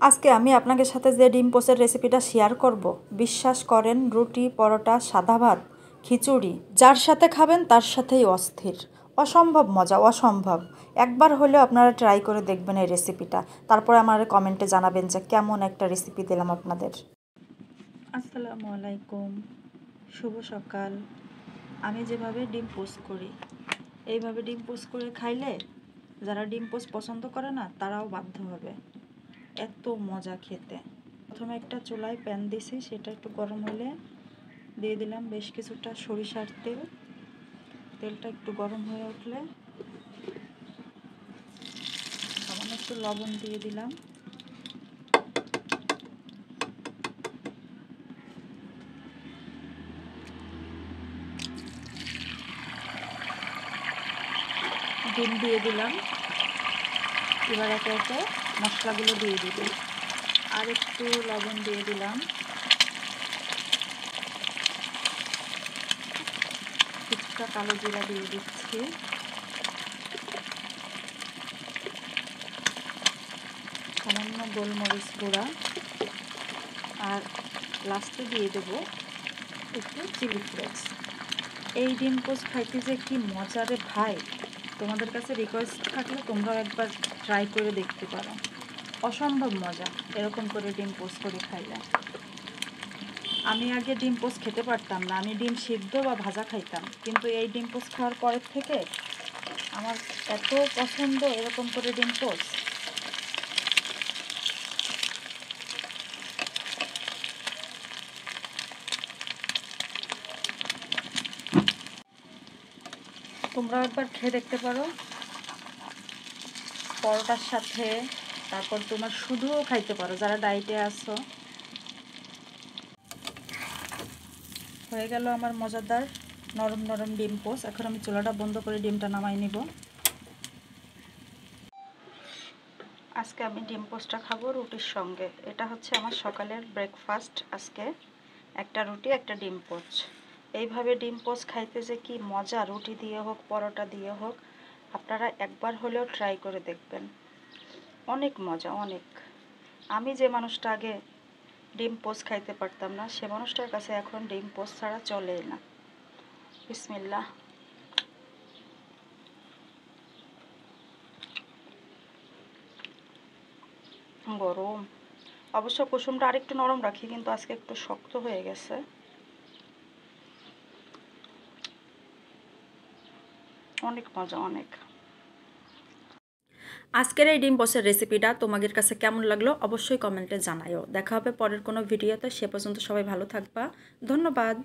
আজকে আমি আপনাদের সাথে যে ডিম পোচের রেসিপিটা শেয়ার করব, বিশ্বাস করেন রুটি, পরোটা, সাদা ভাত, খিচুড়ি যার সাথে খাবেন তার সাথেই অস্থির। অসম্ভব মজা, অসম্ভব। একবার হলেও আপনারা ট্রাই করে দেখবেন এই রেসিপিটা, তারপরে আমার কমেন্টে জানাবেন যে কেমন একটা রেসিপি দিলাম আপনাদের। আসসালামু আলাইকুম, শুভ সকাল। আমি যেভাবে ডিম পোচ করি, এইভাবে ডিম পোচ করে খাইলে যারা ডিম পোচ পছন্দ করে না তারাও বাধ্য হবে, এত মজা খেতে। প্রথমে একটা চুলায় প্যান দিছি, সেটা একটু গরম হলে দিয়ে দিলাম বেশ কিছুটা সরিষার তেল। তেলটা একটু গরম হয়ে উঠলে সামান্য একটু লবণ দিয়ে দিলাম। ডিম দিয়ে দিলাম। এবার একে একে মশলাগুলো দিয়ে দিব। আর একটু লবণ দিয়ে দিলাম, কিছুটা কালো জিরা দিয়ে দিচ্ছি, সামান্য গোলমরিচ গুঁড়া, আর লাস্টে দিয়ে দেব একটু চিলি ফ্লেক্স। এই ডিম পোচ খাইতে যে কি মজা রে ভাই, তোমাদের কাছে রিকোয়েস্ট থাকলে তোমরাও একবার ট্রাই করে দেখতে পারো। অসম্ভব মজা এরকম করে ডিম পোচ করে খাইলে। আমি আগে ডিম পোচ খেতে পারতাম না, আমি ডিম সিদ্ধ বা ভাজা খাইতাম, কিন্তু এই ডিম পোচ খাওয়ার পরের থেকে আমার এত পছন্দ এরকম করে ডিম পোচ। তোমরা একবার খেয়ে দেখতে পারো পরোটার সাথে, তারপর তোমার শুধুও খাইতে পারো যারা ডায়েটে আছো। হয়ে গেল আমার মজাদার নরম নরম ডিম পোচ। এখন আমি চুলাটা বন্ধ করে ডিমটা নামাই নিব। আজকে আমি ডিম পোচটা খাবো রুটির সঙ্গে। এটা হচ্ছে আমার সকালের ব্রেকফাস্ট আজকে। একটা রুটি, একটা ডিম পোচ। এইভাবে ডিম পোচ খাইতে যে কি মজা, রুটি দিয়ে হোক পরোটা দিয়ে হোক, আপনারা একবার হলেও ট্রাই করে দেখবেন। অনেক মজা, অনেক। আমি যে মানুষটা আগে ডিম পোচ খাইতে পারতাম না, সে মানুষটার কাছে এখন ডিম পোচ ছাড়া চলেই না। বিসমিল্লাহ। গরম অবশ্য, কুসুমটা আরেকটু নরম রাখি, কিন্তু আজকে একটু শক্ত হয়ে গেছে। অনেক মজা, অনেক। আজকের এই ডিম পোচের রেসিপিটা তোমাদের কাছে কেমন লাগলো অবশ্যই কমেন্টে জানাইও। দেখা হবে পরের কোনো ভিডিওতে, সে পর্যন্ত সবাই ভালো থাকবা। ধন্যবাদ।